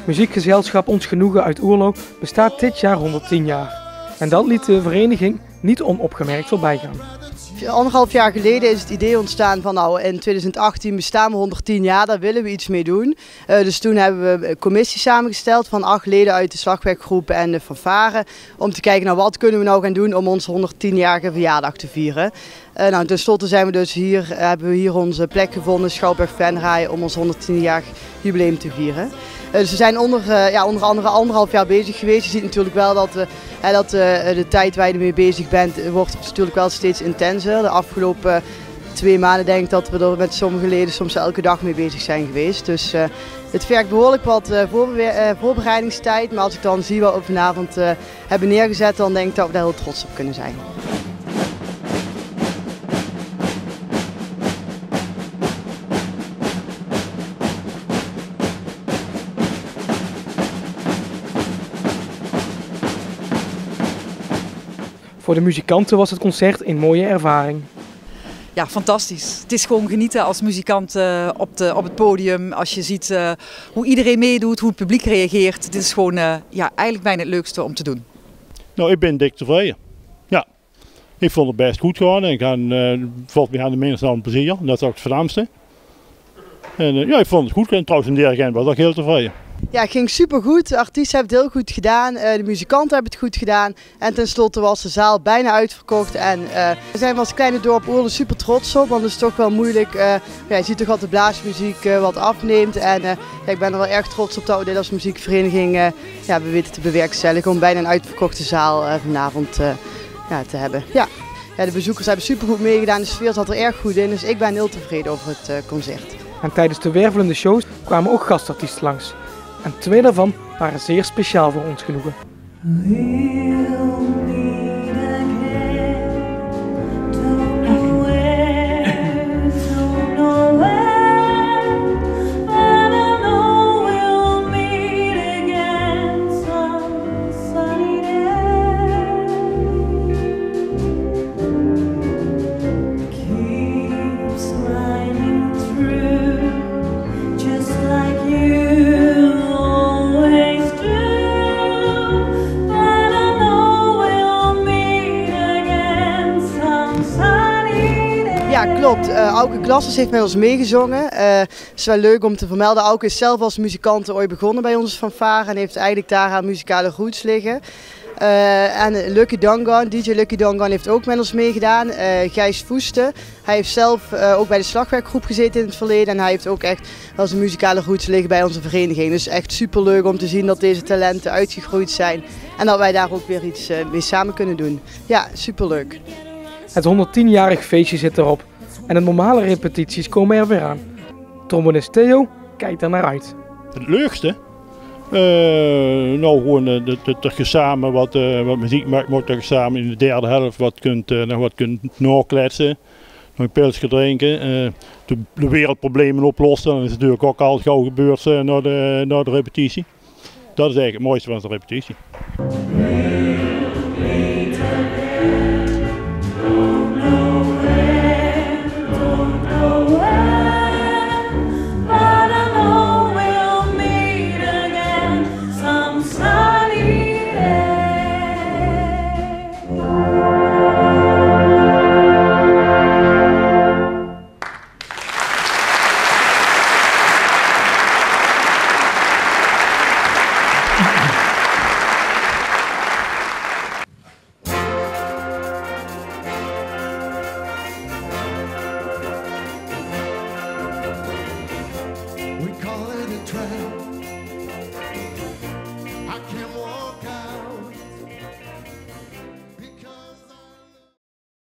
Muziekgezelschap Ons Genoegen uit Oerlo bestaat dit jaar 110 jaar. En dat liet de vereniging niet onopgemerkt voorbij gaan. 1,5 jaar geleden is het idee ontstaan van nou in 2018 bestaan we 110 jaar, daar willen we iets mee doen. Dus toen hebben we een commissie samengesteld van 8 leden uit de slagwerkgroep en de fanfare. Om te kijken naar wat kunnen we nou gaan doen om onze 110-jarige verjaardag te vieren. Nou, tenslotte zijn we dus hebben we hier onze plek gevonden, Schouwburg-Venray, om ons 110-jarig jubileum te vieren. Dus we zijn onder andere 1,5 jaar bezig geweest. Je ziet natuurlijk wel dat de tijd waar je ermee bezig bent, wordt natuurlijk wel steeds intenser. De afgelopen 2 maanden denk ik dat we er met sommige leden soms elke dag mee bezig zijn geweest. Dus het vergt behoorlijk wat voorbereidingstijd. Maar als ik dan zie wat we vanavond hebben neergezet, dan denk ik dat we daar heel trots op kunnen zijn. Voor de muzikanten was het concert een mooie ervaring. Ja, fantastisch. Het is gewoon genieten als muzikant op het podium. Als je ziet hoe iedereen meedoet, hoe het publiek reageert. Het is gewoon eigenlijk bijna het leukste om te doen. Nou, ik ben dik tevreden. Ja, ik vond het best goed gaan. Ik vond me aan de mensen aan plezier. Dat is ook het voornaamste. En ja, ik vond het goed. En trouwens, een dirigent was ook heel tevreden. Ja, het ging supergoed. De artiesten hebben het heel goed gedaan. De muzikanten hebben het goed gedaan. En tenslotte was de zaal bijna uitverkocht. En we zijn als kleine dorp Oerlo super trots op. Want het is toch wel moeilijk. Je ziet toch dat de blaasmuziek wat afneemt. En ik ben er wel erg trots op dat we dit als muziekvereniging we weten te bewerkstelligen. Om bijna een uitverkochte zaal vanavond te hebben. Ja. Ja, de bezoekers hebben supergoed meegedaan. De sfeer zat er erg goed in. Dus ik ben heel tevreden over het concert. En tijdens de wervelende shows kwamen ook gastartiesten langs. En 2 daarvan waren zeer speciaal voor Ons Genoegen. Ja, klopt. Auke Glassers heeft met ons meegezongen. Het is wel leuk om te vermelden. Auke is zelf als muzikant ooit begonnen bij onze fanfare en heeft eigenlijk daar haar muzikale roots liggen. En Lucky Dongan, DJ Lucky Dongan heeft ook met ons meegedaan. Gijs Voeste, hij heeft zelf ook bij de slagwerkgroep gezeten in het verleden. En hij heeft ook echt wel zijn muzikale roots liggen bij onze vereniging. Dus echt super leuk om te zien dat deze talenten uitgegroeid zijn. En dat wij daar ook weer iets mee samen kunnen doen. Ja, super leuk. Het 110-jarig feestje zit erop. En de normale repetities komen er weer aan. Trombonist Theo kijkt er naar uit. Het leukste? Nou gewoon dat je samen wat muziek maakt, dat je samen in de derde helft nog wat kunt nakletsen, nog een pilsje drinken, de wereldproblemen oplossen. Dat is natuurlijk ook al gauw gebeurd na de repetitie. Dat is eigenlijk het mooiste van de repetitie. We call it a trap. I can't walk.